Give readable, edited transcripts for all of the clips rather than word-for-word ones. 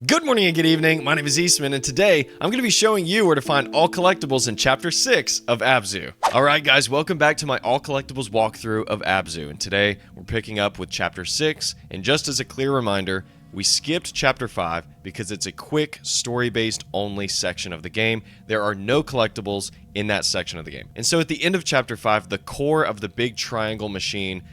Good morning and good evening, my name is Eastman, and today I'm going to be showing you where to find all collectibles in Chapter 6 of Abzû. Alright guys, welcome back to my all collectibles walkthrough of Abzû, and today we're picking up with Chapter 6, and just as a clear reminder, we skipped Chapter 5 because it's a quick, story-based only section of the game. There are no collectibles in that section of the game. And so at the end of Chapter 5, the core of the big triangle machine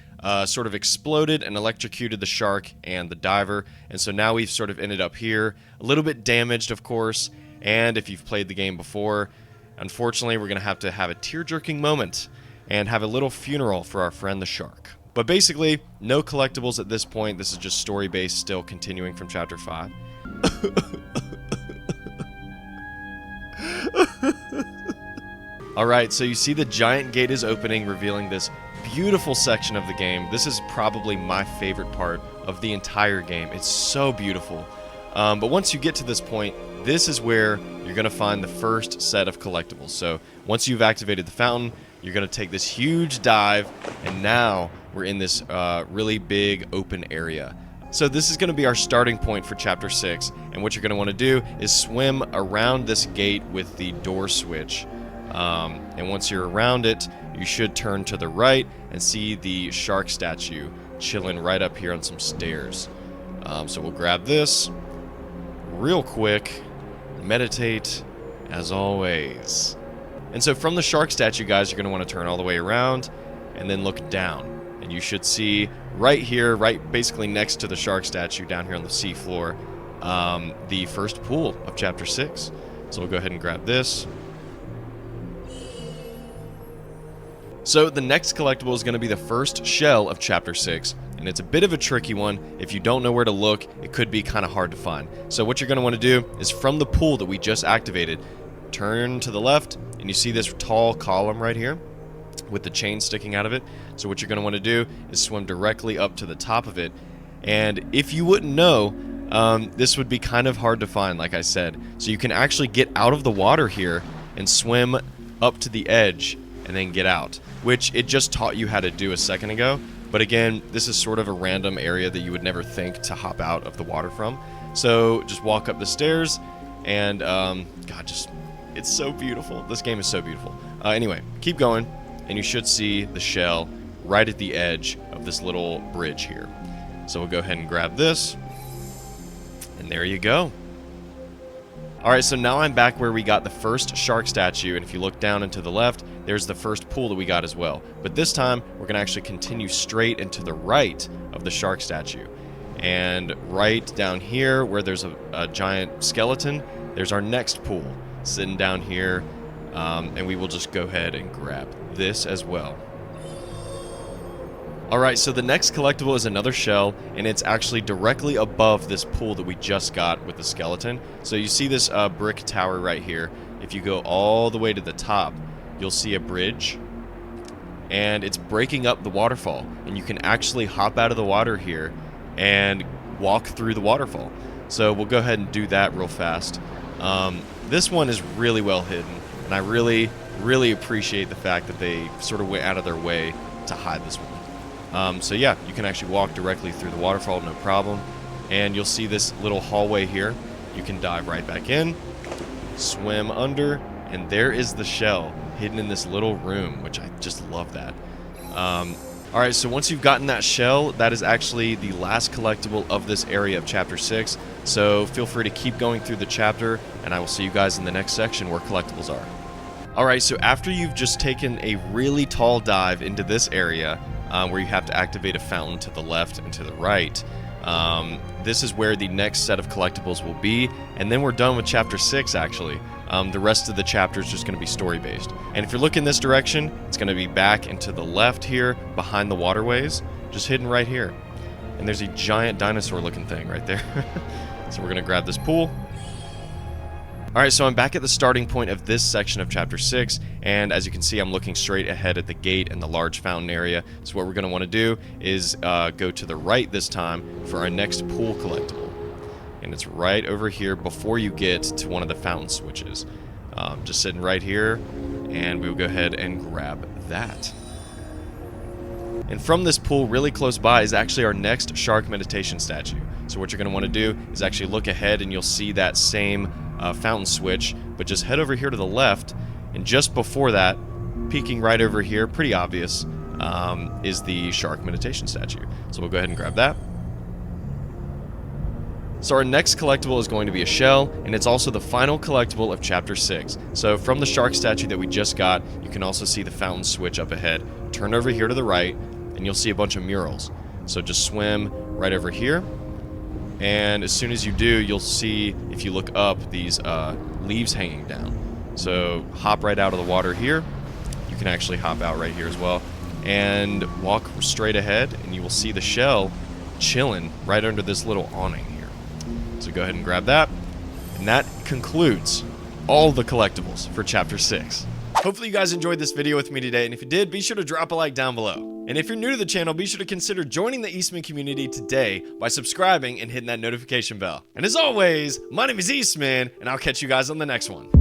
sort of exploded and electrocuted the shark and the diver, and so now we've sort of ended up here, a little bit damaged of course, and if you've played the game before, unfortunately we're going to have a tear-jerking moment and have a little funeral for our friend the shark. But basically, no collectibles at this point. This is just story-based, still continuing from Chapter 5. Alright, so you see the giant gate is opening, revealing this beautiful section of the game. This is probably my favorite part of the entire game. It's so beautiful. But once you get to this point, this is where you're going to find the first set of collectibles. So once you've activated the fountain, you're going to take this huge dive, and now we're in this really big open area. So this is going to be our starting point for Chapter 6, and what you're going to want to do is swim around this gate with the door switch. And once you're around it, you should turn to the right and see the shark statue chilling right up here on some stairs. So we'll grab this real quick, meditate as always. And so from the shark statue, guys, you're going to want to turn all the way around and then look down. And you should see right here, right basically next to the shark statue down here on the seafloor, the first pool of Chapter 6. So we'll go ahead and grab this. So the next collectible is going to be the first shell of Chapter 6, and it's a bit of a tricky one. If you don't know where to look, it could be kind of hard to find. So what you're going to want to do is from the pool that we just activated, turn to the left, and you see this tall column right here with the chain sticking out of it. So what you're going to want to do is swim directly up to the top of it, and if you wouldn't know, this would be kind of hard to find, like I said. So you can actually get out of the water here and swim up to the edge and then get out, which it just taught you how to do a second ago. But again, this is sort of a random area that you would never think to hop out of the water from. So just walk up the stairs, and God, it's so beautiful. This game is so beautiful. Anyway, keep going, and you should see the shell right at the edge of this little bridge here. So we'll go ahead and grab this, and there you go. Alright, so now I'm back where we got the first shark statue, and if you look down and to the left, there's the first pool that we got as well. But this time, we're going to actually continue straight and to the right of the shark statue. And right down here, where there's a giant skeleton, there's our next pool, sitting down here, and we will just go ahead and grab this as well. Alright, so the next collectible is another shell, and it's actually directly above this pool that we just got with the skeleton. So you see this brick tower right here. If you go all the way to the top, you'll see a bridge, and it's breaking up the waterfall, and you can actually hop out of the water here and walk through the waterfall. So we'll go ahead and do that real fast. This one is really well hidden, and I really appreciate the fact that they sort of went out of their way to hide this one. So yeah, you can actually walk directly through the waterfall, no problem. And you'll see this little hallway here. You can dive right back in, swim under, and there is the shell hidden in this little room, which I just love that. Alright, so once you've gotten that shell, that is actually the last collectible of this area of Chapter 6. So feel free to keep going through the chapter, and I will see you guys in the next section where collectibles are. Alright, so after you've just taken a really tall dive into this area, where you have to activate a fountain to the left and to the right, this is where the next set of collectibles will be, and then we're done with Chapter 6 actually. The rest of the chapter is just going to be story-based. And if you're looking this direction, it's going to be back and to the left here, behind the waterways, just hidden right here. And there's a giant dinosaur-looking thing right there. So we're going to grab this pool. Alright, so I'm back at the starting point of this section of Chapter 6, and as you can see, I'm looking straight ahead at the gate and the large fountain area. So what we're going to want to do is go to the right this time for our next pool collectible. And it's right over here before you get to one of the fountain switches. Just sitting right here, and we'll go ahead and grab that. And from this pool really close by is actually our next shark meditation statue. So what you're going to want to do is actually look ahead and you'll see that same fountain switch, but just head over here to the left, and just before that, peeking right over here, pretty obvious, is the shark meditation statue. So we'll go ahead and grab that. So our next collectible is going to be a shell, and it's also the final collectible of Chapter 6. So from the shark statue that we just got, you can also see the fountain switch up ahead. Turn over here to the right, and you'll see a bunch of murals. So just swim right over here, and as soon as you do, you'll see, if you look up, these leaves hanging down. So hop right out of the water here. You can actually hop out right here as well, and walk straight ahead, and you will see the shell chilling right under this little awning here. So go ahead and grab that, and that concludes all the collectibles for Chapter 6. Hopefully you guys enjoyed this video with me today, and if you did, be sure to drop a like down below. And if you're new to the channel, be sure to consider joining the Eastman community today by subscribing and hitting that notification bell. And as always, my name is Eastman, and I'll catch you guys on the next one.